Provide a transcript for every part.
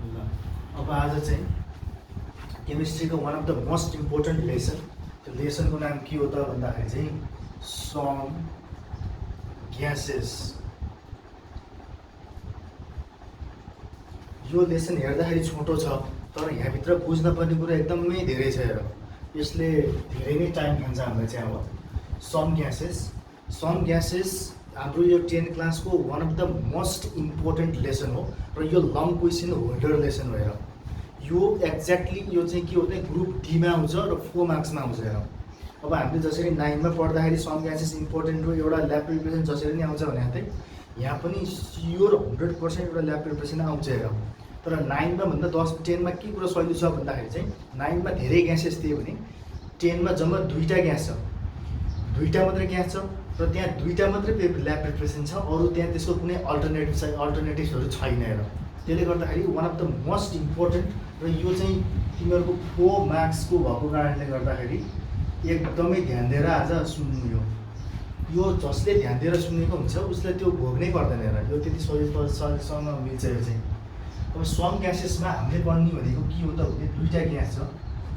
ल अब आज चाहिँ केमिस्ट्रीको one of the most important lesson, त्यो लेसनको नाम के हो त भन्दाखेरि चाहिँ सम ग्यासेस। यो लेसन हेर्दाखेरि छोटो छ, तर यहाँभित्र बुझ्नुपर्ने कुरा एकदमै धेरै छ। हेर, यसले धेरै नै टाइम खान्छ हामीलाई चाहिँ। अब सम ग्यासेस हाम्रो यो 10 क्लासको one of the most important lesson हो र यो लङ क्वेसन होल्डर लेसन हो। हेर, यो एक्ज्याक्टली यो चाहिँ के हो भने ग्रुप डीमा आउँछ र 4 मार्क्समा आउँछ। हेर, अब हामीले जसरी 9 मा पढ्दाखेरि सम ग्यासेस इम्पोर्टेन्ट हो, एउटा ल्याब प्रिपरेसन जसरी नै आउँछ भने चाहिँ यहाँ पनि स्योर 100% एउटा ल्याब प्रिपरेसन आउँछ। हेर, तर 9 मा भन्दा 10 मा के कुरा सजिलो छ भन्दाखेरि चाहिँ 9 मा धेरै ग्यासेस थिए भने 10 मा जम्मा 2टा ग्यास छ, 2टा मात्रै ग्यास छ र त्यहाँ 2टा मात्रै ल्याब प्रिपरेसन छ, अरू त्यहाँ त्यसको कुनै अल्टरनेटिभ्सहरू छैन। हेर, त्यसले गर्दाखेरि one of the most important र यो चाहिँ तिमीहरूको 4 मार्क्सको भएको कारणले गर्दाखेरि एकदमै ध्यान दिएर आज सुन्नु। यो जसले ध्यान दिएर सुनेको हुन्छ उसले त्यो भोग्नै पर्दैन। हेर, यो त्यति सजिलोसँग मिल्छ। यो चाहिँ अब सम ग्यासेसमा हामीले पढ्ने भनेको के हो त भने 2टा ग्यास छ।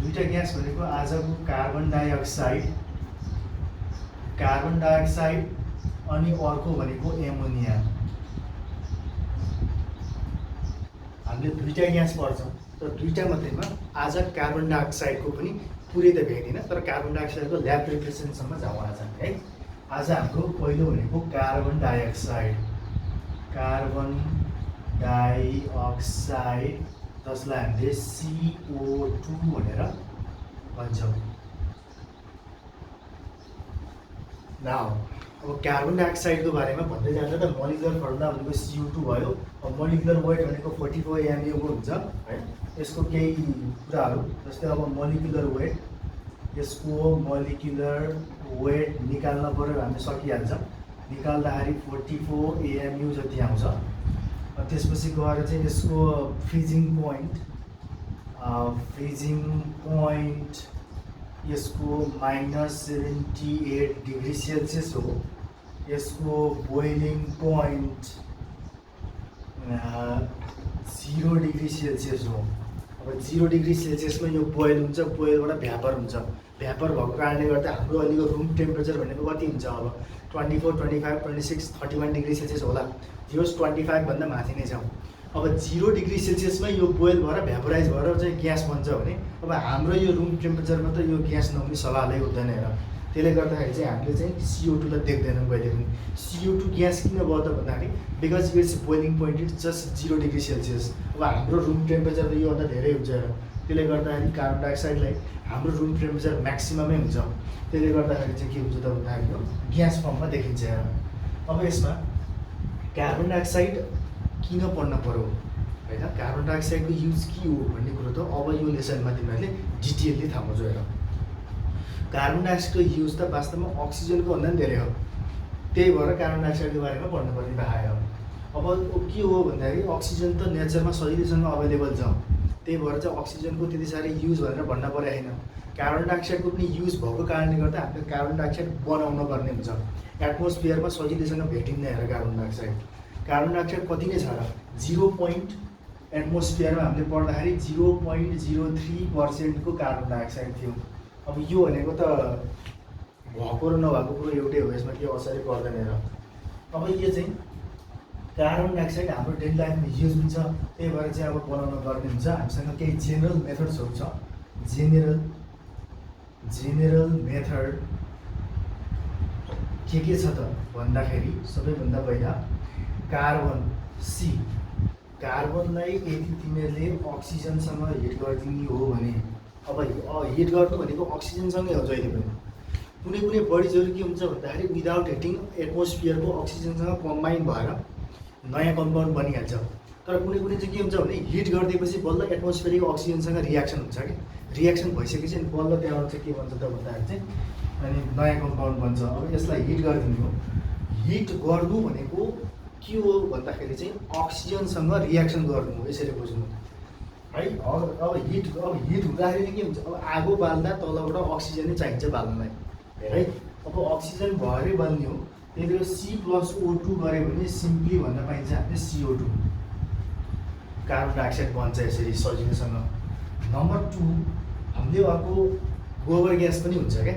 2टा ग्यास भनेको आजको कार्बन डाइअक्साइड अनि अर्को भनेको एमोनिया। हामीले 2टा ग्यास पढ्छौँ र 2टा मध्येमा आज कार्बन डाइअक्साइडको पनि पुरै त भ्याइँदैन, तर कार्बन डाइअक्साइडको ल्याब प्रिपरेसनसम्म जाउँ आज है। आज हाम्रो पहिलो भनेको कार्बन डाइअक्साइड, जसलाई हामीले CO2 भनेर भन्छौँ। नाउ अब कार्बन डाइअक्साइडको बारेमा भन्दै जाँदा त मोलिकुलर फर्मुला भनेको CO2 भयो। अब मोलिकुलर वेट भनेको 44 MU को हुन्छ है। यसको केही कुराहरू जस्तै अब मोलिकुलर वेट, यसको मोलिकुलर वेट निकाल्न पऱ्यो भने सकिहाल्छ। निकाल्दाखेरि 44 AMU जति आउँछ। त्यसपछि गएर चाहिँ यसको फ्रिजिङ पोइन्ट यसको -78 डिग्री सेल्सियस हो। यसको बोइलिङ पोइन्ट 0 डिग्री सेल्सियस हो। अब 0 डिग्री सेल्सियसमा यो बोइल हुन्छ, बोइलबाट भ्यापर हुन्छ। भ्यापर भएको कारणले गर्दा हाम्रो अहिलेको रुम टेम्परेचर भनेको कति हुन्छ? अब 24, 25, 26, 31 डिग्री सेल्सियस होला। यो 25 भन्दा माथि नै छ। अब 0 डिग्री सेल्सियसमा यो बोइल भएर भ्यापराइज भएर चाहिँ ग्यास बन्छ भने अब हाम्रो यो रुम टेम्परेचरमा त यो ग्यास नहुने सवालै हुँदैन। हेर, त्यसले गर्दाखेरि चाहिँ हामीले चाहिँ CO2 लाई देख्दैनौँ कहिले पनि। CO2 ग्यास किन भयो त भन्दाखेरि because it's boiling point is just 0 degree Celsius. अब हाम्रो रुम टेम्परेचर त योभन्दा धेरै हुन्छ। त्यसले गर्दाखेरि कार्बन डाइअक्साइडलाई हाम्रो रुम टेम्परेचर म्याक्सिममै हुन्छ। त्यसले गर्दाखेरि चाहिँ के हुन्छ त भन्दाखेरि यो ग्यास फर्ममा देखिन्छ। हेर, अब यसमा कार्बन डाइअक्साइड किन पढ्न पर्यो होइन, कार्बन डाइअक्साइडको युज के हो भन्ने कुरो त अब यो लेसनमा तिमीहरूले डिटेलली थाहा पाउँछौ। हेर, कार्बन डाइअक्साइडको युज त वास्तवमा अक्सिजनको भन्दा पनि धेरै हो। त्यही भएर कार्बन डाइअक्साइडको बारेमा पढ्नुपर्ने भयो। अब के हो भन्दाखेरि अक्सिजन त नेचरमा सजिलैसँग अभाइलेबल छ, त्यही भएर चाहिँ अक्सिजनको त्यति साह्रै युज भनेर भन्न परेको छैन। कार्बन डाइअक्साइडको पनि युज भएको कारणले गर्दा हामीले कार्बन डाइअक्साइड बनाउनु पर्ने हुन्छ। एटमोस्फियरमा सजिलैसँग भेटिन्न। हेर, कार्बन डाइअक्साइड कति नै छ र 0. एटमोस्फियरमा हामीले पढ्दाखेरि 0.03% को कार्बन डाइअक्साइड थियो। अब यो भनेको त भएको र नभएको कुरो एउटै हो, यसमा केही असरै पर्दैन। हेर, अब यो चाहिँ कार्बन डाइअक्साइड हाम्रो डेली लाइफमा युज हुन्छ, त्यही भएर चाहिँ अब बनाउनु पर्ने हुन्छ। हामीसँग केही जेनरल मेथड्सहरू छ। जेनरल मेथड के छ त भन्दाखेरि सबैभन्दा पहिला कार्बनलाई यदि तिमीहरूले अक्सिजनसँग हिट गरिदिने हो भने, अब हिट गर्नु भनेको अक्सिजनसँगै हो जहिले पनि। कुनै बडिजहरू के हुन्छ भन्दाखेरि विदाउट हिटिङ एटमोस्फियरको अक्सिजनसँग कम्बाइन भएर नयाँ कम्पाउन्ड बनिहाल्छ। तर कुनै चाहिँ के हुन्छ भने हिट गरिदिएपछि बल्ल एटमोस्फियरको अक्सिजनसँग रियाक्सन हुन्छ कि रियाक्सन भइसकेपछि अनि बल्ल त्यहाँबाट चाहिँ के भन्छ त भन्दाखेरि चाहिँ अनि नयाँ कम्पाउन्ड बन्छ। अब यसलाई हिट गरिदिनु हो। हिट गर्नु भनेको के हो भन्दाखेरि चाहिँ अक्सिजनसँग रियाक्सन गर्नु हो, यसरी बुझ्नु है। अब हिट हुँदाखेरि के हुन्छ? अब आगो बाल्दा तलबाट अक्सिजनै चाहिन्छ बाल्नलाई है। अब अक्सिजन भएरै बल्ने हो, त्यही भएर C+O2 गऱ्यो भने सिम्पली भन्न पाइन्छ हामीले CO2। कार्बन डाइअक्साइड बन्छ यसरी सजिलोसँग। नम्बर 2 हामीले अर्को गोबर ग्यास पनि हुन्छ क्या,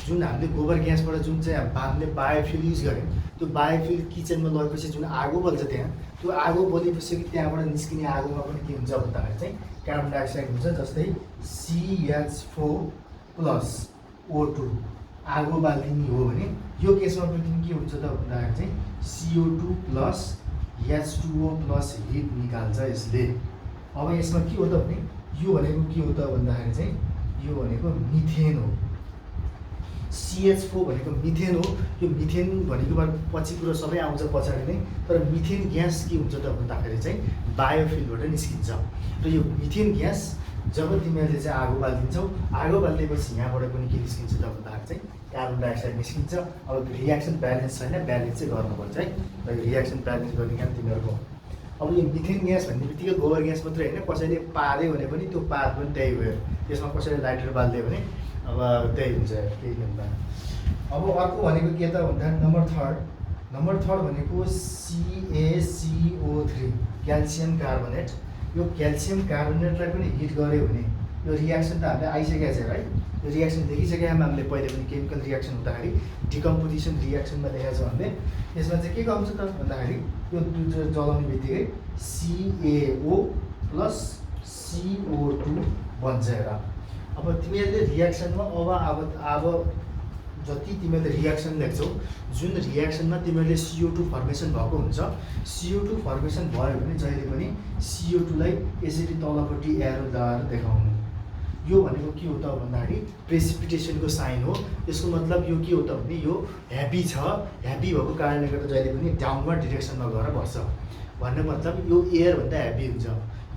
जुन हामीले गोबर ग्यासबाट जुन चाहिँ हामीले बायोफ्युल युज गऱ्यौँ, त्यो बायोफ्युल किचनमा लगेपछि जुन आगो बल्छ त्यहाँ, त्यो आगो बलेपछि त्यहाँबाट निस्किने आगोमा पनि के हुन्छ भन्दाखेरि चाहिँ कार्बन डाइअक्साइड हुन्छ। जस्तै CH4+O2 आगो बाल्दिने हो भने यो केसमा पनि के हुन्छ त भन्दाखेरि चाहिँ CO2+H2O+ हिट निकाल्छ यसले। अब यसमा के हो त भने यो भनेको के हो त भन्दाखेरि चाहिँ यो भनेको मिथेन हो। CH4 भनेको मिथेन हो। यो मिथेन भनेको पछि कुरो सबै आउँछ पछाडि नै, तर मिथेन ग्यास के हुन्छ त भन्दाखेरि चाहिँ बायोफ्युलबाट निस्किन्छ। र यो मिथेन ग्यास जब तिमीहरूले चाहिँ आगो बालिदिन्छौ, आगो बालिदिएपछि यहाँबाट पनि के निस्किन्छ त भन्दाखेरि चाहिँ कार्बन डाइअक्साइड निस्किन्छ। अब रियाक्सन ब्यालेन्स छैन, ब्यालेन्स चाहिँ गर्नुपर्छ है। र रियाक्सन ब्यालेन्स गर्ने काम तिमीहरूको। अब यो मिथेन ग्यास भन्ने बित्तिकै गोबर ग्यास मात्रै होइन, कसैले पार्यो भने पनि त्यो पार पनि त्यही भयो। त्यसमा कसैले लाइटर बालिदियो भने अब त्यही हुन्छ, केही हुँदैन। अब अर्को भनेको के त भन्दाखेरि नम्बर थर्ड भनेको CaCO3 क्याल्सियम कार्बोनेट। यो क्याल्सियम कार्बोनेटलाई पनि हिट गऱ्यो भने यो रियाक्सन त हामीले आइसकेको छ है। यो रियाक्सन देखिसकेको छौँ हामीले पहिले पनि, केमिकल रियाक्सन हुँदाखेरि डिकम्पोजिसन रियाक्सनमा देखाएको छौँ हामीले। यसमा चाहिँ के गर्छ त भन्दाखेरि यो जलाउने बित्तिकै CaO+CO2 बन्छ। हेर अब तिमीहरूले रियाक्सनमा अब जति तिमीहरूले रियाक्सन लेख्छौ, जुन रियाक्सनमा तिमीहरूले CO2 फर्मेसन भएको हुन्छ, CO2 फर्मेसन भयो भने जहिले पनि CO2लाई यसरी तलपट्टि एरो लगाएर देखाउनु। यो भनेको के हो त भन्दाखेरि प्रेसिपिटेसनको साइन हो। यसको मतलब यो के हो त भने यो हेभी छ, हेभी भएको कारणले गर्दा जहिले पनि डाउनवर्ड डिरेक्सनमा गएर बस्छ। भन्ने मतलब यो एयरभन्दा हेभी हुन्छ।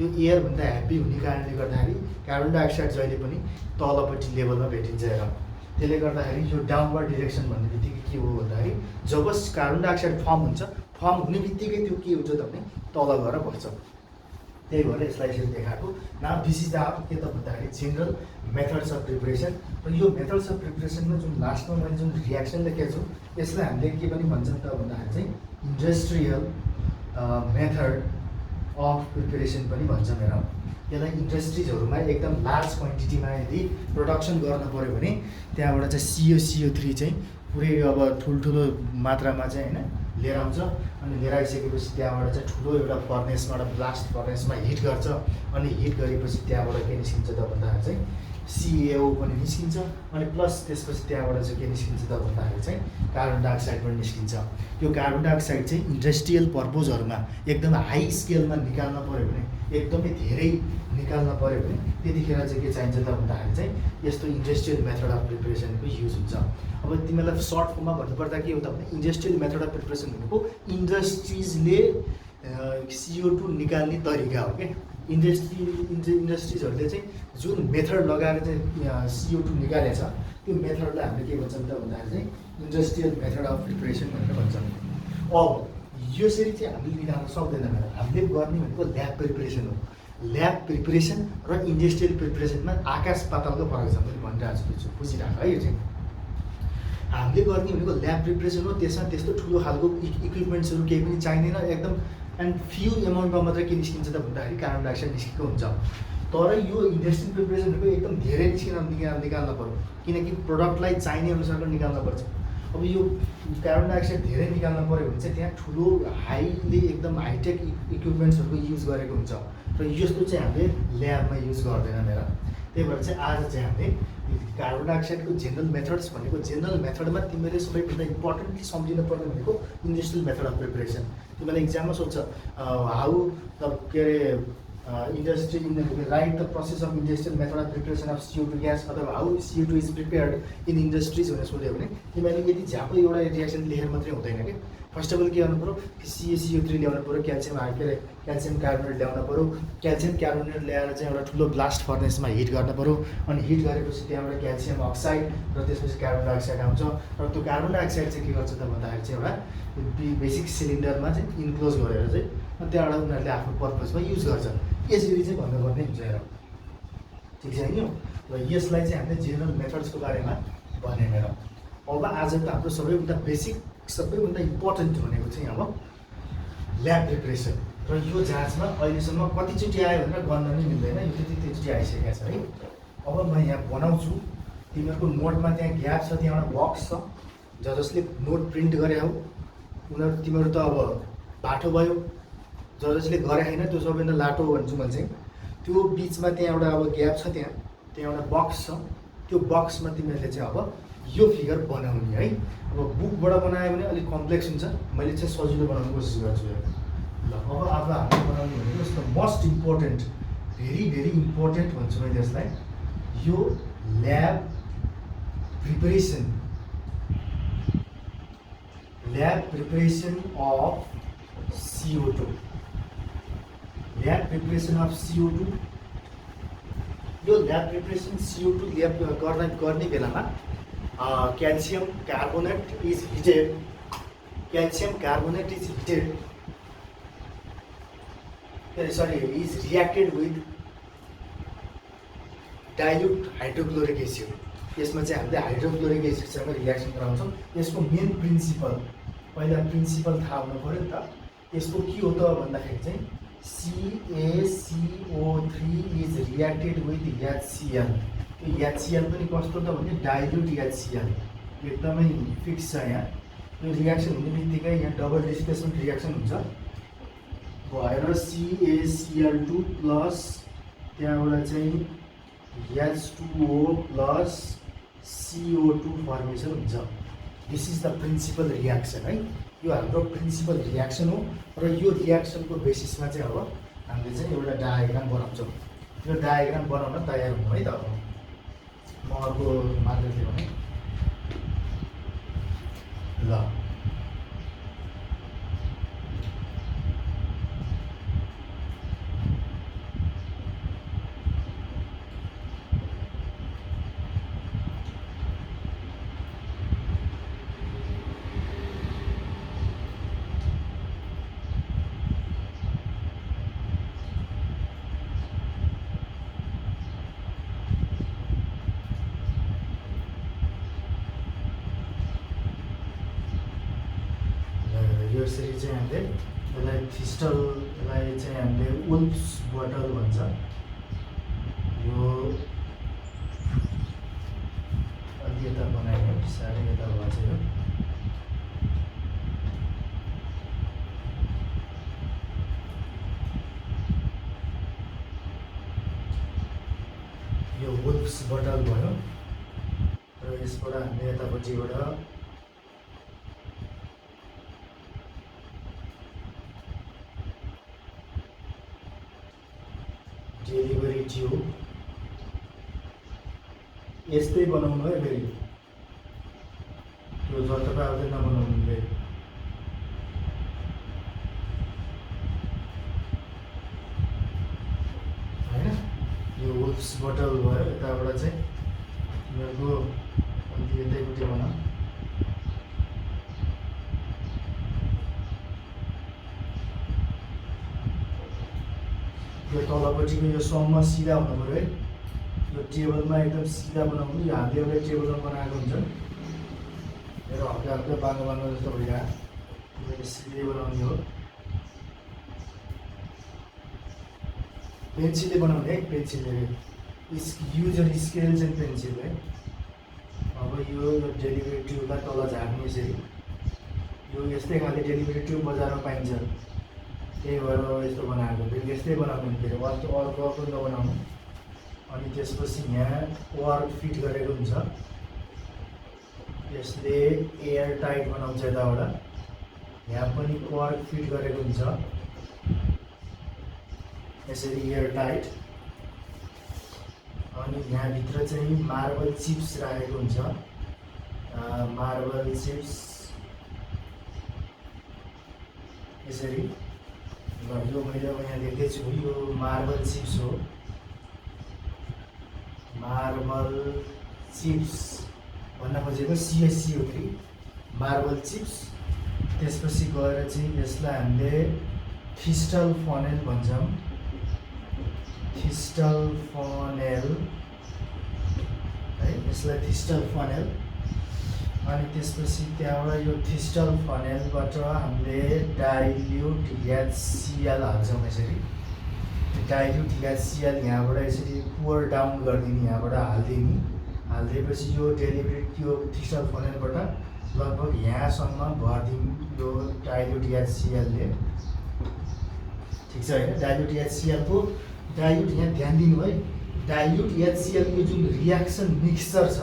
यो एयरभन्दा हेभी हुने कारणले गर्दाखेरि कार्बन डाइअक्साइड जहिले पनि तलपट्टि लेभलमा भेटिन्छ। हेर त्यसले गर्दाखेरि यो डाउनवर्ड डिरेक्सन भन्ने बित्तिकै के हो भन्दाखेरि जब कार्बन डाइअक्साइड फर्म हुन्छ, फर्म हुने बित्तिकै त्यो के हुन्छ त भने तल गएर बस्छ। त्यही भएर यसलाई यसरी देखाएको। नाउ दिस इज द के त भन्दाखेरि जेनरल मेथड्स अफ प्रिपरेसन। र यो मेथड्स अफ प्रिपरेसनमा जुन लास्टमा मैले जुन रियाक्सन लेखेको छु, यसलाई हामीले के पनि भन्छौँ त भन्दाखेरि चाहिँ इन्डस्ट्रियल मेथड अफ प्रिपरेसन पनि भन्छौँ। हेर यसलाई इन्डस्ट्रिजहरूमा एकदम लार्ज क्वान्टिटीमा यदि प्रोडक्सन गर्न पऱ्यो भने त्यहाँबाट चाहिँ CO3 चाहिँ पुरै अब ठुल्ठुलो मात्रामा चाहिँ होइन लिएर आउँछ। अनि लिएर आइसकेपछि त्यहाँबाट चाहिँ ठुलो एउटा फर्नेसबाट ब्लास्ट फर्नेसमा हिट गर्छ। अनि हिट गरेपछि त्यहाँबाट के निस्किन्छ त भन्दाखेरि चाहिँ CaO पनि निस्किन्छ। अनि प्लस त्यसपछि त्यहाँबाट चाहिँ के निस्किन्छ त भन्दाखेरि चाहिँ कार्बन डाइअक्साइड पनि निस्किन्छ। यो कार्बन डाइअक्साइड चाहिँ इन्डस्ट्रियल पर्पोजहरूमा एकदम हाई स्केलमा निकाल्न पऱ्यो भने, एकदमै धेरै निकाल्न पऱ्यो भने त्यतिखेर चाहिँ के चाहिन्छ त भन्दाखेरि चाहिँ यस्तो इन्डस्ट्रियल मेथड अफ प्रिपरेसनको युज हुन्छ। अब तिमीलाई सर्ट फर्ममा भन्नुपर्दा के हो त भने इन्डस्ट्रियल मेथड अफ प्रिपरेसन भनेको इन्डस्ट्रिजले CO2 निकाल्ने तरिका हो क्या। इन्डस्ट्रिजहरूले चाहिँ जुन मेथड लगाएर चाहिँ CO2 निकालेछ, त्यो मेथडलाई हामीले के भन्छौँ त भन्दाखेरि चाहिँ इन्डस्ट्रियल मेथड अफ प्रिपरेसन भनेर भन्छौँ। अब यसरी चाहिँ हामीले निकाल्न सक्दैन। हामीले गर्ने भनेको ल्याब प्रिपरेसन हो। ल्याब प्रिपरेसन र इन्डस्ट्रियल प्रिपरेसनमा आकाश पातालको फरक छ। मैले भनिरहेको छु, बुझिरहेको है। यो चाहिँ हामीले गर्ने भनेको ल्याब प्रिपरेसन हो। त्यसमा त्यस्तो ठुलो खालको इक्विपमेन्ट्सहरू केही पनि चाहिँदैन। एकदम एन्ड फ्यु एमाउन्टमा मात्रै के निस्किन्छ त भन्दाखेरि कार्बन डाइअक्साइड निस्केको हुन्छ। तर यो इन्डस्ट्रियल प्रिपरेसन भनेको एकदम धेरै निकाल्न पऱ्यो, किनकि प्रडक्टलाई चाहिने अनुसारको निकाल्न पर्छ। अब यो कार्बन डाइअक्साइड धेरै निकाल्न पऱ्यो भने चाहिँ त्यहाँ ठुलो हाईली एकदम हाइटेक इक्विपमेन्ट्सहरूको युज गरेको हुन्छ। र यस्तो चाहिँ हामीले ल्याबमा युज गर्दैनौँ। हेर त्यही भएर चाहिँ आज चाहिँ हामीले कार्बन डाइअक्साइडको जेनरल मेथड्स भनेको, जेनरल मेथडमा तिमीले सबैभन्दा इम्पोर्टेन्टली सम्झिनु पर्ने भनेको इन्डस्ट्रियल मेथड अफ प्रिपरेसन। तिमीलाई इक्जाममा सोध्छ हाउ द के अरे industry write the process of industrial method of preparation of CO2 gas अथवा how CO2 is prepared in industries भनेर सोध्यो भने तिमीले यदि झ्यापै एउटा रिएक्सन लेखेर मात्रै हुँदैन के। फर्स्ट अफ अल के गर्नु पर्यो, CaCO3 ल्याउनु पर्यो, क्याल्सियम कार्बोनेट ल्याउनु पर्यो। क्याल्सियम कार्बोनेट ल्याएर चाहिँ एउटा ठुलो ब्लास्ट फर्नेसमा हिट गर्नु पर्यो। अनि हिट गरेपछि त्यहाँबाट क्याल्सियम अक्साइड र त्यसपछि कार्बन डाइअक्साइड आउँछ। र त्यो कार्बन डाइअक्साइड चाहिँ के गर्छ त भन्दाखेरि चाहिँ एउटा बेसिक सिलिन्डरमा चाहिँ इन्क्लोज गरेर चाहिँ त्यहाँबाट उनीहरूले आफ्नो पर्पजमा युज गर्छ। यसरी चाहिँ भन्नुपर्ने हुन्छ। हेर ठिक छ नि। र यसलाई चाहिँ हामीले जेनरल मेथड्सको बारेमा भने हेर। अब आजको हाम्रो सबैभन्दा बेसिक, सबैभन्दा इम्पोर्टेन्ट भनेको चाहिँ अब ल्याब प्रिपरेसन। र यो जाँचमा अहिलेसम्म कतिचोटि आयो भनेर गन्न नै मिल्दैन, यो त्यतिचोटि आइसकेको छ है। अब म यहाँ बनाउँछु, तिमीहरूको नोटमा त्यहाँ ग्याप छ, त्यहाँ एउटा बक्स छ, जसले नोट प्रिन्ट गरे हो तिमीहरू त अब बाटो भयो, जसले गरे होइन त्यो सबैभन्दा लाटो भन्छु मैले चाहिँ। त्यो बिचमा त्यहाँ एउटा अब ग्याप छ, त्यहाँ एउटा बक्स छ, त्यो बक्समा तिमीहरूले चाहिँ अब यो फिगर बनाउने है। अब बुकबाट बनायो भने अलिक कम्प्लेक्स हुन्छ, मैले चाहिँ सजिलो बनाउनु कोसिस गर्छु। ल अब हामीले बनाउने भनेको यस्तो most important, very very important भन्छु मैले यसलाई, यो lab preparation of CO2, lab preparation of CO2। यो ल्याब प्रिपरेसन CO2 ल्याब गर्ने बेलामा calcium carbonate is heated, is reacted with dilute hydrochloric acid. यसमा चाहिँ हामीले हाइड्रोक्लोरिक एसिडसँग रियाक्सन गराउँछौँ। यसको मेन प्रिन्सिपल, पहिला प्रिन्सिपल थाहा हुनु पऱ्यो नि त। यसको के हो त भन्दाखेरि चाहिँ CaCO3 इज रियाक्टेड विथ HCl। त्यो HCl पनि कस्तो त भने डाइल्युट HCl, एकदमै फिक्स छ यहाँ। यो रियाक्सन हुने बित्तिकै यहाँ डबल डिस्प्लेसमेन्ट रियाक्सन हुन्छ भएर CaCl2 प्लस त्यहाँबाट चाहिँ H2O प्लस CO2 फर्मेसन हुन्छ। This is the principle reaction है। यो हाम्रो प्रिन्सिपल रियाक्सन हो र यो रियाक्सनको बेसिसमा चाहिँ अब हामीले चाहिँ एउटा डायग्राम बनाउँछौँ। यो डायग्राम बनाउन तयार हुनु है त। अब म अर्को मात्र थिएँ भने ल यसरी चाहिँ हामीले यसलाई थिस्टल, यसलाई चाहिँ हामीले वुल्फ्स बोटल भन्छ। यो अलि यता बनायो, साह्रै यता भन्छ। यो वुल्फ्स बोटल भयो र यसबाट हामीले यतापट्टिबाट डेलिभरी ट्युब यस्तै बनाउनु है फेरि, त्यो जताभावी नबनाउनु फेरि। होइन, यो वुल्फ्स बोटल भयो, यताबाट चाहिँ तिमीहरूको अलिक यतैपट्टि बनाऊ। यो तलपट्टिको यो सम्म सिधा हुनु पऱ्यो है। यो टेबलमा एकदम सिधा बनाउनु। यो हामीले एउटा टेबलमा बनाएको हुन्छ, मेरो हल्का हल्का बाङ्गो बाङ्गो जस्तो भइरहेको, मैले सिधै बनाउने हो। पेन्सिलले बनाउने है, पेन्सिलले use or scales and pencil है। अब यो डेलिभरी ट्युबलाई तल झार्ने यसरी। यो यस्तै खाले डेलिभरी ट्युब बजारमा पाइन्छ, त्यही भएर यस्तो बनाएको। फेरि यस्तै बनाउनु, फेरि अर्को नबनाउनु। अनि त्यसपछि यहाँ वार्क फिट गरेको हुन्छ, यसले एयर टाइट बनाउँछ यताबाट। यहाँ पनि वार्क फिट गरेको हुन्छ यसरी एयर टाइट। अनि यहाँभित्र चाहिँ मार्बल चिप्स राखेको हुन्छ, मार्बल चिप्स यसरी। ल यो मैले अब यहाँ लेख्दैछु, यो मार्बल चिप्स हो, मार्बल चिप्स भन्न खोजेको CaCO3 मार्बल चिप्स। त्यसपछि गएर चाहिँ यसलाई हामीले थिस्टल फनेल भन्छौँ, थिस्टल फनेल है, यसलाई थिस्टल फनेल। अनि त्यसपछि त्यहाँबाट यो थिस्टल फनेलबाट हामीले डाइल्युट HCl हाल्छौँ यसरी। डाइल्युट HCl यहाँबाट यसरी पुवर डाउन गरिदिने, यहाँबाट हालिदिने। हालिदिएपछि यो डेलिभरी त्यो थिस्टल फनेलबाट लगभग यहाँसम्म भरिदिउँ यो डाइल्युट HCl ले। ठिक छ होइन? डाइल्युट HCl को डाइल्युट यहाँ ध्यान दिनु है, डाइल्युट HCl यो जुन रियाक्सन मिक्सचर छ,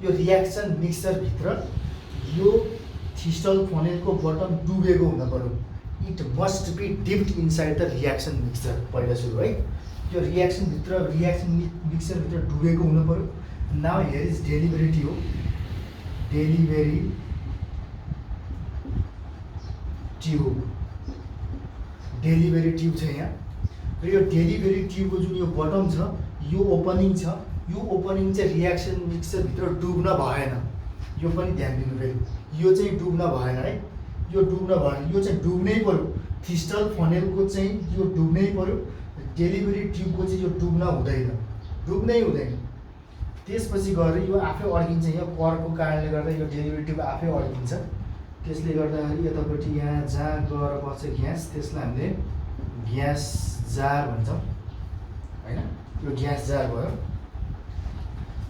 यो रियाक्सन मिक्सचरभित्र यो थिस्टल फनेलको बटम डुबेको हुन पर्यो। It must be dipped inside the reaction mixture पहिला सुरु है। त्यो रियाक्सन मिक्सचरभित्र डुबेको हुन पर्यो। Now here is delivery tube, delivery tube छ यहाँ। र यो डेलिभरी ट्युबको जुन यो बटम छ, यो ओपनिङ छ, यो ओपनिङ चाहिँ रियाक्सन मिक्सचरभित्र डुब्न भएन। यो पनि ध्यान दिनु फेरि, यो चाहिँ डुब्न भएन है, यो डुब्न भएन, यो चाहिँ डुब्नै पर्यो। थिस्टल फनेलको चाहिँ यो डुब्नै पर्यो, डेलिभरी ट्युबको चाहिँ यो डुब्न हुँदैन, डुब्नै हुँदैन। त्यसपछि गएर यो आफै अड्किन्छ, यहाँ करको कारणले गर्दा यो डेलिभरी ट्युब आफै अड्किन्छ। त्यसले गर्दाखेरि यतापट्टि यहाँ जहाँ गएर बस्छ ग्यास, त्यसलाई हामीले ग्यास जार भन्छौँ होइन? यो ग्यास जार भयो।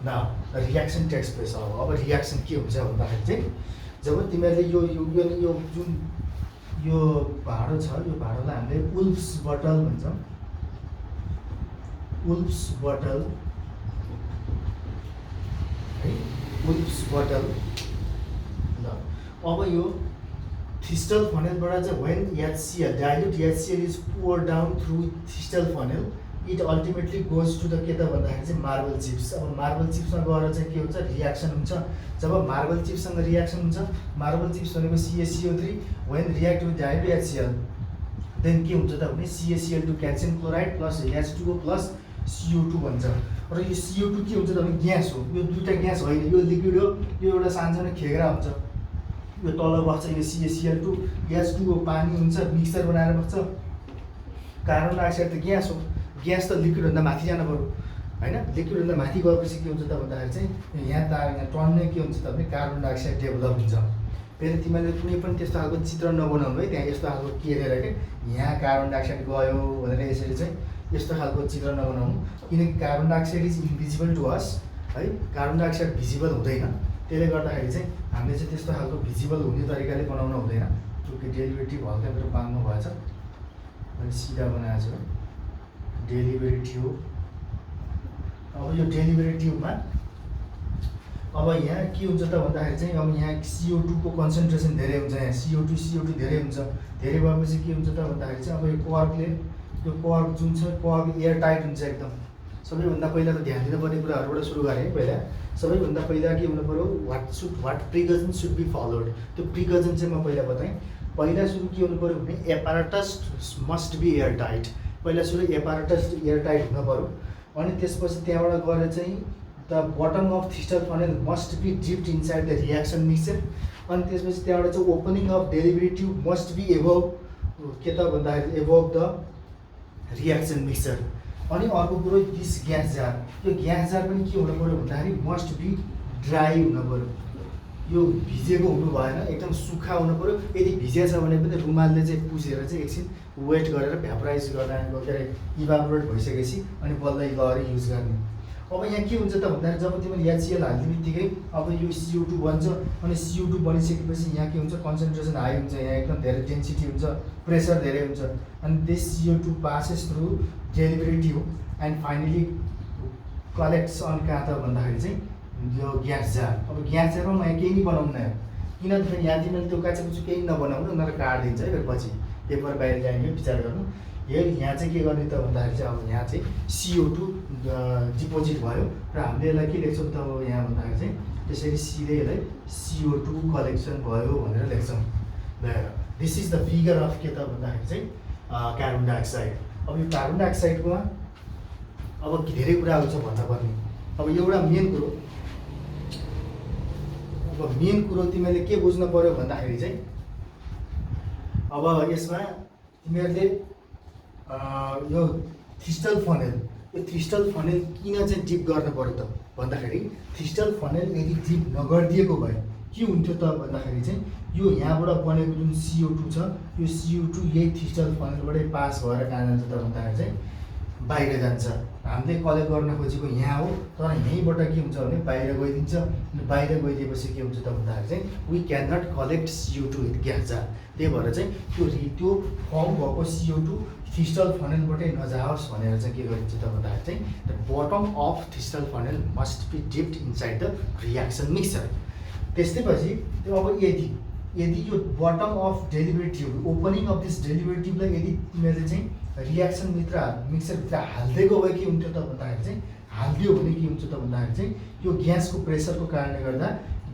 न रियाक्सन टेक्स प्लेस। अब रियाक्सन के हुन्छ भन्दाखेरि चाहिँ जब तिमीहरूले यो जुन यो भाँडो छ, यो भाँडोलाई हामीले उल्फ्स बटल भन्छौँ, उल्फ्स बटल है, उल्फ्स बटल। ल अब यो थिस्टल फनेलबाट चाहिँ when HCl dilute HCl is pour down through thistle funnel, it ultimately goes to the के त भन्दाखेरि चाहिँ मार्बल चिप्स। अब मार्बल चिप्समा गएर चाहिँ के हुन्छ, रियाक्सन हुन्छ। जब मार्बल चिप्ससँग रियाक्सन हुन्छ, मार्बल चिप्स भनेको CaCO3 when react with dilute HCl then के हुन्छ त भने CaCl2 calcium chloride plus H2O plus CO2 भन्छ। र यो CO2 के हुन्छ त भने ग्यास हो। यो दुईवटा ग्यास होइन, यो लिक्विड हो। यो एउटा सानसानो खेग्रा हुन्छ, यो तल बस्छ, यो CaCl2 H2O पानी हुन्छ, मिक्सचर बनाएर बस्छ। कार्बन डाइअक्साइड त ग्यास हो, ग्यास त लिक्विडभन्दा माथि जानु पऱ्यो होइन? लिक्विडभन्दा माथि गएपछि के हुन्छ त भन्दाखेरि चाहिँ यहाँ टन्नै के हुन्छ त भने कार्बन डाइअक्साइड डेभलप हुन्छ। फेरि तिमीले कुनै पनि त्यस्तो खालको चित्र नबनाउनु है, त्यहाँ यस्तो खालको केरेर के यहाँ कार्बन डाइअक्साइड गयो भनेर यसरी चाहिँ यस्तो खालको चित्र नबनाउनु, किनकि carbon dioxide is invisible to us है। कार्बन डाइअक्साइड भिजिबल हुँदैन, त्यसले गर्दाखेरि चाहिँ हामीले चाहिँ त्यस्तो खालको भिजिबल हुने तरिकाले बनाउन हुँदैन। त्यो डेलिभरी हल्का मेरो बाङ्गो भएछ, अनि सिधा बनाएको छु डेलिभरी ट्युब। अब यो डेलिभरी ट्युबमा अब यहाँ के हुन्छ त भन्दाखेरि चाहिँ अब यहाँ CO2 को कन्सन्ट्रेसन धेरै हुन्छ, यहाँ CO2 धेरै हुन्छ। धेरै भएपछि के हुन्छ त भन्दाखेरि चाहिँ अब यो कर्कले, यो कर्क जुन छ कर्क एयर टाइट हुन्छ एकदम। सबैभन्दा पहिला त ध्यान दिनुपर्ने कुराहरूबाट सुरु गरेँ है। पहिला सबैभन्दा पहिला के हुनु पऱ्यो, वाट प्रिकजन सुड बी फलोड। त्यो प्रिकजन चाहिँ म पहिला बताएँ। पहिला सुरु के हुनु पऱ्यो भने apparatus must be air tight. पहिला सुरु एपारेटस एयर टाइट हुन पऱ्यो। अनि त्यसपछि त्यहाँबाट गएर चाहिँ the bottom of thistle funnel must be dipped inside the reaction mixture. अनि त्यसपछि त्यहाँबाट चाहिँ opening of delivery tube must be above के त भन्दाखेरि एभव द रियाक्सन मिक्सचर। अनि अर्को कुरो दिस ग्यास जार, यो ग्यास जार पनि के हुनु पऱ्यो भन्दाखेरि मस्ट बी ड्राई हुनु पऱ्यो। यो भिजेको हुनु भएन, एकदम सुक्खा हुनु पऱ्यो। यदि भिजेछ भने पनि रुमालले चाहिँ पुसेर चाहिँ एकछिन वेट गरेर भ्यापराइज गर्दा के अरे इभापोरेट भइसकेपछि अनि बल्दै गएर युज गर्ने। अब यहाँ के हुन्छ त भन्दाखेरि जब तिमीले HCl हाल्ने बित्तिकै अब यो CO2 बन्छ। अनि CO2 बनिसकेपछि यहाँ के हुन्छ, कन्सन्ट्रेसन हाई हुन्छ, यहाँ एकदम धेरै डेन्सिटी हुन्छ, प्रेसर धेरै हुन्छ। अनि this CO2 passes through delivery tube and finally collects on कहाँ त भन्दाखेरि चाहिँ यो ग्यास जार। अब ग्यास जारमा म यहाँ केही नै बनाउनु हो, किनभने यहाँ तिमीले त्यो काचेकुचो केही नबनाउनु, उनीहरू काटिदिन्छ है। फेरि पछि पेपर बाहिर ल्याउने विचार गर्नु। यहाँ चाहिँ के गर्ने त भन्दाखेरि चाहिँ अब यहाँ चाहिँ CO2 डिपोजिट भयो र हामीले यसलाई के लेख्छौँ त अब यहाँ भन्दाखेरि चाहिँ त्यसरी सिधै यसलाई CO2 कलेक्सन भयो भनेर लेख्छौँ। This is the figure of के त भन्दाखेरि चाहिँ कार्बन डाइअक्साइड। अब यो कार्बन डाइअक्साइडकोमा अब धेरै कुराहरू छ भन्नुपर्ने। अब एउटा मेन कुरो तिमीहरूले के बुझ्नु पऱ्यो भन्दाखेरि चाहिँ अब यसमा तिमीहरूले यो थिस्टल फनेल किन चाहिँ डिप गर्नु पऱ्यो त भन्दाखेरि थिस्टल फनेल यदि डिप नगरिदिएको भए के हुन्थ्यो त भन्दाखेरि चाहिँ यो यहाँबाट बनेको जुन CO2 छ यो CO2 यही थिस्टल फनेलबाटै पास भएर कहाँ जान्छ त भन्दाखेरि चाहिँ बाहिर जान्छ। हामीले कलेक्ट गर्न खोजेको यहाँ हो तर यहीँबाट के हुन्छ भने बाहिर गइदिन्छ। बाहिर गइदिएपछि के हुन्छ त भन्दाखेरि चाहिँ we can not collect CO2 with gas jar. त्यही भएर चाहिँ त्यो फर्म भएको CO2 थिस्टल फनेलबाटै नजाओस् भनेर चाहिँ के गरिन्छ त भन्दाखेरि चाहिँ the bottom of thistle funnel must be dipped inside the reaction mixture. त्यसैपछि त्यो अब यदि यो bottom of delivery tube opening of this डेलिभरेटिभलाई यदि तिमीहरूले चाहिँ रियाक्सन मिक्सरभित्र हालिदिएको भए के हुन्थ्यो त भन्दाखेरि चाहिँ हालिदियो भने के हुन्छ त भन्दाखेरि चाहिँ यो ग्यासको प्रेसरको कारणले गर्दा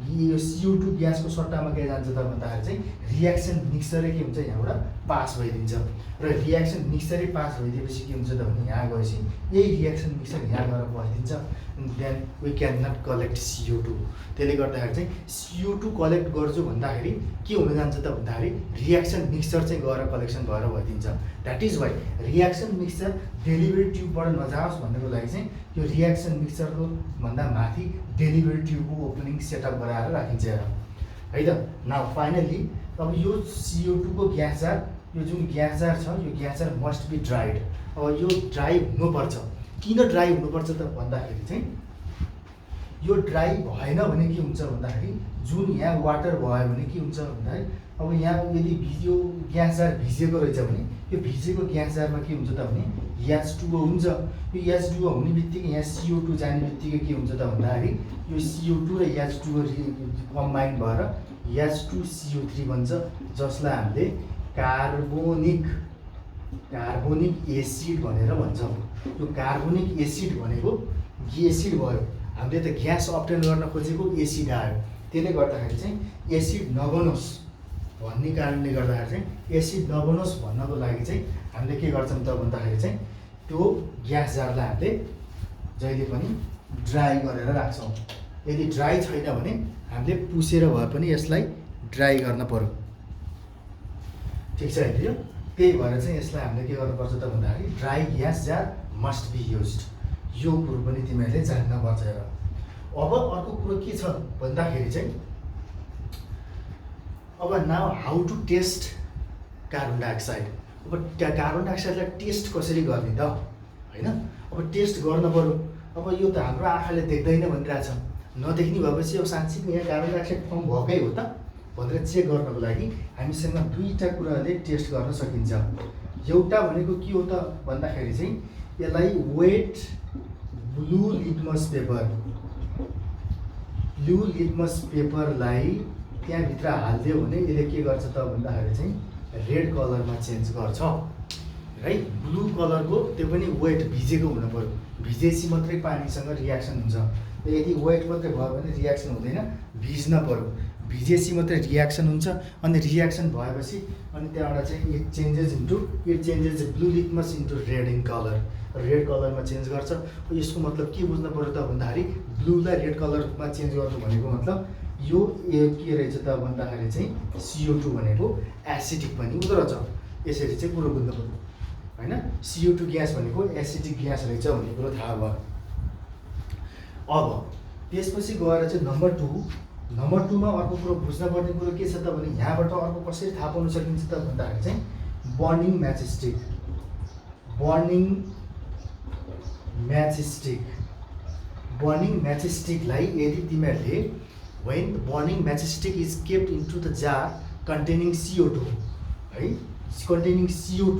यो CO2 ग्यासको सट्टामा के जान्छ त भन्दाखेरि चाहिँ रियाक्सन मिक्सरै के हुन्छ यहाँबाट पास भइदिन्छ र रियाक्सन मिक्सरै पास भइदिएपछि के हुन्छ त भने यहाँ गएपछि यही रियाक्सन मिक्सर यहाँ गएर बसिदिन्छ। Then we can not collect CO2। त्यसले गर्दाखेरि चाहिँ CO2 कलेक्ट गर्छु भन्दाखेरि के हुन जान्छ त भन्दाखेरि रियाक्सन मिक्सर चाहिँ गएर कलेक्सन भएर भइदिन्छ। That is why reaction mixture delivery ट्युबबाट नजाओस् भन्नको लागि चाहिँ यो रियाक्सन मिक्सरको भन्दा माथि डेलिभरी ट्युबको ओपनिङ सेटअप गराएर राखिन्छ है त। नाउ फाइनल्ली अब यो CO2 को ग्यास जार यो जुन ग्यास जार छ यो gas jar must be dried. अब यो ड्राई हुनुपर्छ। किन ड्राई हुनुपर्छ त भन्दाखेरि चाहिँ यो ड्राई भएन भने के हुन्छ भन्दाखेरि जुन यहाँ वाटर भयो भने के हुन्छ भन्दाखेरि अब यहाँ यदि यो ग्यास जार भिजेको रहेछ भने यो भिजेको ग्यास जारमा के हुन्छ त भने H2O हुन्छ। यो H2O हुने बित्तिकै यहाँ CO2 जाने बित्तिकै के हुन्छ त भन्दाखेरि यो CO2 र H2O कम्बाइन भएर H2CO3 बन्छ जसलाई हामीले कार्बोनिक एसिड भनेर भन्छौँ। यो कार्बोनिक एसिड भनेको एसिड भयो। हामीले त ग्यास अब्टेन गर्न खोजेको एसिड आयो। त्यसले गर्दाखेरि चाहिँ एसिड नबनोस् भन्ने कारणले गर्दाखेरि चाहिँ एसिड नबनोस् भन्नको लागि चाहिँ हामीले के गर्छौँ त भन्दाखेरि चाहिँ त्यो ग्यास जारलाई हामीले जहिले पनि ड्राई गरेर राख्छौँ। यदि ड्राई छैन भने हामीले पुसेर भए पनि यसलाई ड्राई गर्न पर्यो। ठिक छ है। त्यही भएर चाहिँ यसलाई हामीले के गर्नुपर्छ त भन्दाखेरि dry gas jar must be used. यो कुरो पनि तिमीहरूले जान्नुपर्छ। अब अर्को कुरो के छ भन्दाखेरि चाहिँ अब now how to test carbon dioxide. अब कार्बन डाइअक्साइडलाई टेस्ट कसरी गर्ने त होइन। अब टेस्ट गर्न पर्यो। अब यो त हाम्रो आँखाले देख्दैन भनिरहेछ। नदेख्ने भएपछि अब साँच्चै यहाँ कार्बन डाइअक्साइड फर्म भएकै हो त भनेर चेक गर्नको लागि हामीसँग दुईवटा कुराले टेस्ट गर्न सकिन्छ। एउटा भनेको के हो त भन्दाखेरि चाहिँ यसलाई वेट ब्लू लिटमस पेपरलाई त्यहाँभित्र हालिदियो भने यसले के गर्छ त भन्दाखेरि चाहिँ रेड कलरमा चेन्ज गर्छ है। ब्लू कलरको त्यो पनि वेट भिजेको हुनु पर्यो। भिजेपछि मात्रै पानीसँग रियाक्सन हुन्छ। यदि वेट मात्रै भयो भने रियाक्सन हुँदैन, भिज्न पर्यो। भिजेपछि मात्रै रियाक्सन हुन्छ। अनि रियाक्सन भएपछि अनि त्यहाँबाट चाहिँ it changes blue litmus into red in colour. Red कलरमा चेन्ज गर्छ। यसको मतलब के बुझ्नु पर्यो त भन्दाखेरि ब्लूलाई रेड कलरमा चेन्ज गर्नु भनेको मतलब यो के रहेछ त भन्दाखेरि चाहिँ CO2 भनेको एसिडिक पनि हुँदो रहेछ। यसरी चाहिँ कुरो बुझ्नु पर्यो होइन। CO2 ग्यास भनेको एसिडिक ग्यास रहेछ भन्ने कुरो थाहा भयो। अब त्यसपछि गएर चाहिँ नम्बर 2मा अर्को कुरो बुझ्नुपर्ने कुरो के छ त भने यहाँबाट अर्को कसरी थाहा पाउन सकिन्छ त भन्दाखेरि चाहिँ बर्निङ म्याचस्टिकलाई यदि तिमीहरूले when the burning matchstick is kept into the jar containing CO2 है containing CO2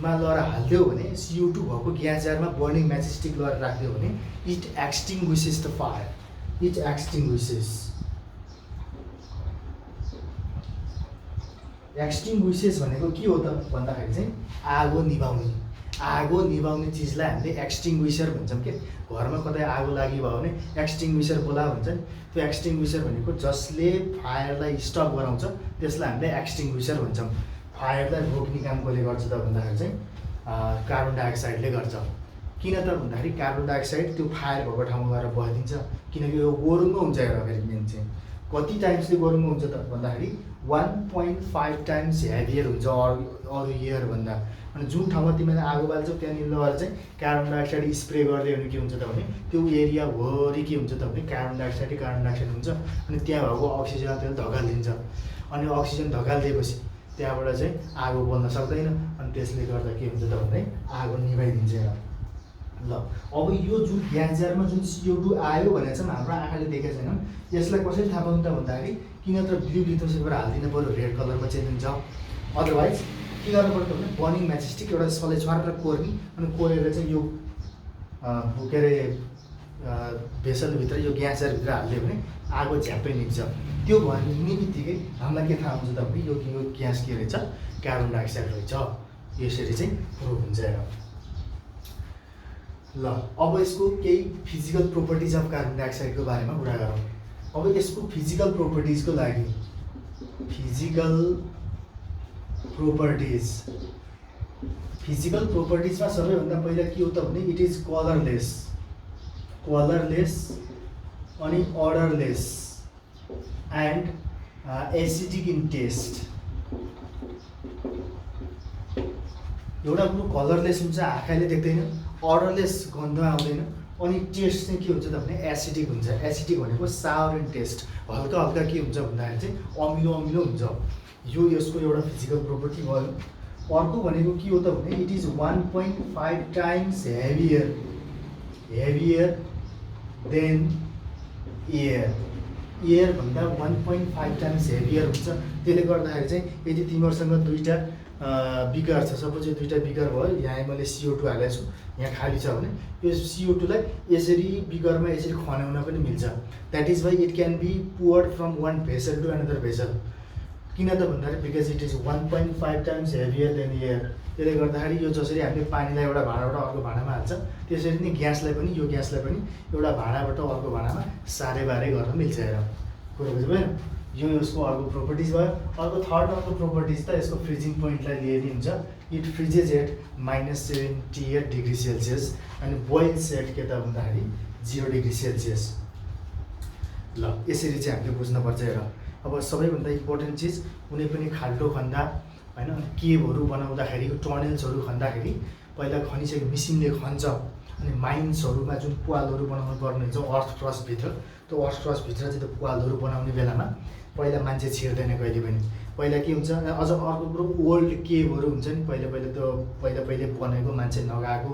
मा लगेर हाल्दियो भने CO2 भएको ग्यास जारमा बर्निङ म्याचस्टिक लगेर राख्दियो भने it extinguishes the fire। it extinguishes भनेको के हो त भन्दाखेरि चाहिँ आगो निभाउने चिजलाई हामीले एक्सटिङ्ग्विसर भन्छौँ के। घरमा कतै आगो लाग्यो भने एक्सटिङ्ग्विसर बोला भन्छन्। त्यो एक्सटिङ्ग्विसर भनेको जसले फायरलाई स्टप गराउँछ त्यसलाई हामीले एक्सटिङ्ग्विसर भन्छौँ। फायरलाई रोक्ने काम कसले गर्छ त भन्दाखेरि चाहिँ कार्बन डाइअक्साइडले गर्छ। किन त भन्दाखेरि कार्बन डाइअक्साइड त्यो फायर भएको ठाउँमा गएर बसिदिन्छ। किनकि यो गोरुङमा हुन्छ हेर फेरि मेन चाहिँ कति टाइम्सले गरौँमा हुन्छ त भन्दाखेरि 1.5 टाइम्स हेभियर हुन्छ अरू एयरभन्दा। अनि जुन ठाउँमा तिमीले आगो बाल्छौ त्यहाँनिर लगेर चाहिँ कार्बन डाइअक्साइड स्प्रे गरिदियो भने के हुन्छ त भने त्यो एरियाभरि के हुन्छ त भने कार्बन डाइअक्साइड हुन्छ। अनि त्यहाँ भएको अक्सिजन त्यसले धकालिदिन्छ। अनि अक्सिजन धकालिदिएपछि त्यहाँबाट चाहिँ आगो बल्न सक्दैन। अनि त्यसले गर्दा के हुन्छ त भने आगो निभाइदिन्छ। ल अब यो जुन ग्यास जारमा जुन CO2 आयो भनेर चाहिँ हाम्रो आँखाले देखेको छैन। यसलाई कसरी थाहा पाउनु त भन्दाखेरि कि नत्र ब्लू लिथोस पेपर हालिदिनु पऱ्यो, रेड कलरमा चेन्ज हुन्छ। अदरवाइज के गर्नु पर्छ भने बर्निङ म्याचस्टिक एउटा सले छरेर कोर्ने, अनि कोरेर चाहिँ यो के अरे भेसलभित्र यो ग्यास जारभित्र हालिदियो भने आगो झ्याप्पै निक्छ। त्यो भन्ने बित्तिकै हामीलाई के थाहा हुन्छ त भने यो ग्यास के रहेछ, कार्बन डाइअक्साइड रहेछ। यसरी चाहिँ प्रुभ हुन्छ। ल अब यसको केही फिजिकल प्रोपर्टिज अफ कार्बन डाइअक्साइडको बारेमा कुरा गरौँ। अब यसको फिजिकल प्रोपर्टिजको लागि फिजिकल प्रोपर्टिजमा सबैभन्दा पहिला के हो त भने इट इज कलरलेस अनि अर्डरलेस एन्ड एसिडिक इन टेस्ट। एउटा कुरो कलरलेस हुन्छ, आँखाले देख्दैन, अर्डरलेस गन्ध आउँदैन, अनि टेस्ट चाहिँ के हुन्छ त भने एसिडिक हुन्छ। एसिडिक भनेको सावर एन्ड टेस्ट, हल्का हल्का के हुन्छ भन्दाखेरि चाहिँ अमिलो हुन्छ। यो यसको एउटा फिजिकल प्रोपर्टी भयो। अर्को भनेको के हो त भने it is 1.5 times heavier than एयरभन्दा 1.5 टाइम्स हेभियर हुन्छ। त्यसले गर्दाखेरि चाहिँ यदि तिमीहरूसँग दुईवटा बिकर छ, सपोज यो दुईवटा बिकर भयो, यहाँ मैले CO2 हालेको छु, यहाँ खाली छ भने यो CO2 लाई यसरी बिकरमा यसरी खनाउन पनि मिल्छ। That is why it can be poured from one vessel to another vessel. किन त भन्दाखेरि because it is 1.5 times heavier than air. त्यसले गर्दाखेरि यो जसरी हामीले पानीलाई एउटा भाँडाबाट अर्को भाँडामा हाल्छ, त्यसरी नै ग्यासलाई पनि एउटा भाँडाबाट अर्को भाँडामा सारे बारे गर्न मिल्छ। हेर कुरो बुझ्नुभयो? यो यसको अर्को प्रोपर्टिज भयो। अर्को थर्ड नम्बरको प्रोपर्टिज त यसको फ्रिजिङ पोइन्टलाई लिएर हुन्छ। It freezes at -78 degree Celsius अनि बोइल्स एट के त भन्दाखेरि 0 डिग्री सेल्सियस। ल यसरी चाहिँ हामीले बुझ्नुपर्छ। हेर अब सबैभन्दा इम्पोर्टेन्ट चिज, कुनै पनि खाल्डो खन्दा होइन, केभहरू बनाउँदाखेरि टनल्सहरू खन्दाखेरि पहिला खनिसकेको मिसिनले खन्छ। अनि माइन्सहरूमा जुन पुवालहरू बनाउनु पर्ने हुन्छ अर्थ क्रस्टभित्र, त्यो अर्थ क्रस्टभित्र चाहिँ त्यो पुवालहरू बनाउने बेलामा पहिला मान्छे छिर्दैन कहिले पनि। पहिला के हुन्छ, अझ अर्को कुरो ओल्ड केभहरू हुन्छ नि, पहिला बनेको, मान्छे नगएको,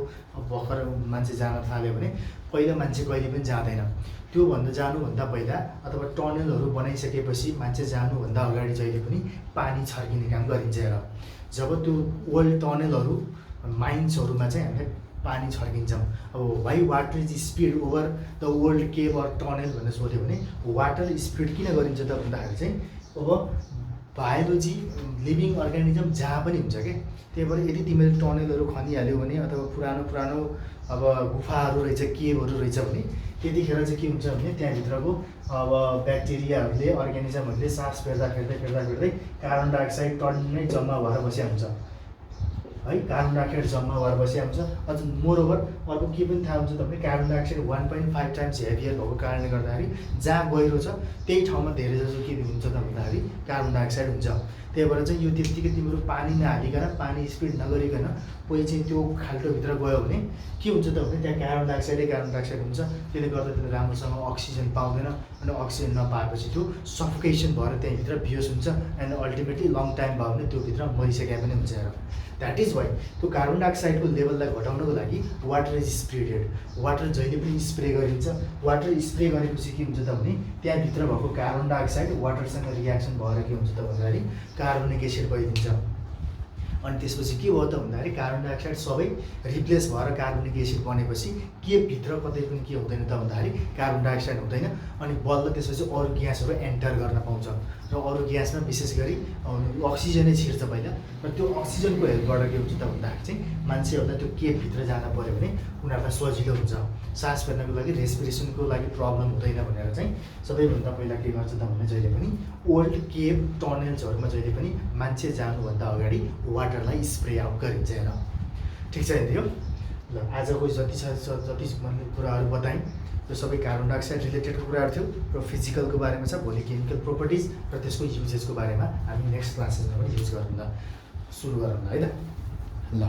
भर्खर मान्छे जान थाल्यो भने पहिला मान्छे कहिले पनि जाँदैन। त्योभन्दा जानुभन्दा पहिला अथवा टनलहरू बनाइसकेपछि मान्छे जानुभन्दा अगाडि जहिले पनि पानी छर्किने काम गरिन्छ। हेर जब त्यो ओल्ड टनलहरू माइन्सहरूमा चाहिँ हामीले पानी छर्किन्छौँ। अब why water is sped over the old cave or tunnel भनेर सोध्यो भने वाटर स्पिड किन गरिन्छ त भन्दाखेरि चाहिँ अब बायोलोजी लिभिङ अर्गानिजम जहाँ पनि हुन्छ क्या। त्यही भएर यदि तिमीले टनलहरू खनिहाल्यौ भने अथवा पुरानो अब गुफाहरू रहेछ, केभहरू रहेछ भने त्यतिखेर चाहिँ के हुन्छ भने त्यहाँभित्रको अब ब्याक्टेरियाहरूले, अर्ग्यानिजमहरूले सास फेर्दै कार्बन डाइअक्साइड टन्नै जम्मा भएर बसिया हुन्छ है। कार्बन डाइअक्साइड जम्मा भएर बसिया हुन्छ। अझ मोरओभर अर्को के पनि थाहा हुन्छ त भने कार्बन डाइअक्साइड 1.5 टाइम्स हेभियर भएको कारणले गर्दाखेरि जहाँ गहिरो छ त्यही ठाउँमा धेरै जसो के हुन्छ त भन्दाखेरि कार्बन डाइअक्साइड हुन्छ। त्यही भएर चाहिँ यो त्यत्तिकै तिम्रो पानी नहालिकन, पानी स्पिड नगरिकन कोही चाहिँ त्यो खाल्टोभित्र गयो भने के हुन्छ त भने त्यहाँ कार्बन डाइअक्साइड हुन्छ। त्यसले गर्दा त्यसले राम्रोसँग अक्सिजन पाउँदैन, अनि अक्सिजन नपाएपछि त्यो सफोकेसन भएर त्यहीँभित्र बिहोस हुन्छ। एन्ड अल्टिमेटली लङ टाइम भयो भने त्योभित्र मरिसकेका पनि हुन्छ। हेर द्याट इज वाइ त्यो कार्बन डाइअक्साइडको लेभललाई घटाउनको लागि वाटर इज स्प्रेडेड। वाटर जहिले पनि स्प्रे गरिन्छ। वाटर स्प्रे गरेपछि के हुन्छ त भने त्यहाँभित्र भएको कार्बन डाइअक्साइड वाटरसँग रियाक्सन भएर के हुन्छ त भन्दाखेरि कार्बोनिक एसिड भइदिन्छ। अनि त्यसपछि के भयो त भन्दाखेरि कार्बन डाइअक्साइड सबै रिप्लेस भएर कार्बोनिक एसिड बनेपछि केभित्र कतै पनि के हुँदैन त भन्दाखेरि कार्बन डाइअक्साइड हुँदैन। अनि बल्ल त्यसपछि अरू ग्यासहरू एन्टर गर्न पाउँछ। र अरू ग्यासमा विशेष गरी अक्सिजनै छिर्छ पहिला। र त्यो अक्सिजनको हेल्पबाट के हुन्छ त भन्दाखेरि चाहिँ मान्छेहरूलाई त्यो केभभित्र जान पऱ्यो भने उनीहरूलाई सजिलो हुन्छ। सास फेर्नको लागि, रेस्पिरेसनको लागि प्रब्लम हुँदैन भनेर चाहिँ सबैभन्दा पहिला के गर्छ त भने जहिले पनि ओल्ड केभ टनल्सहरूमा जहिले पनि मान्छे जानुभन्दा अगाडि वाटरलाई स्प्रे आउट गरिन्छ। हेर ठिक छ यो। ल आजको जति मैले कुराहरू बताएँ यो सबै कार्बन डाइअक्साइड रिलेटेडको कुराहरू थियो र फिजिकलको बारेमा छ। भोलि केमिकल प्रोपर्टिज र त्यसको युजेसको बारेमा हामी नेक्स्ट क्लासेसमा पनि युज गरौँ ल, सुरु गरौँ ल है त। ल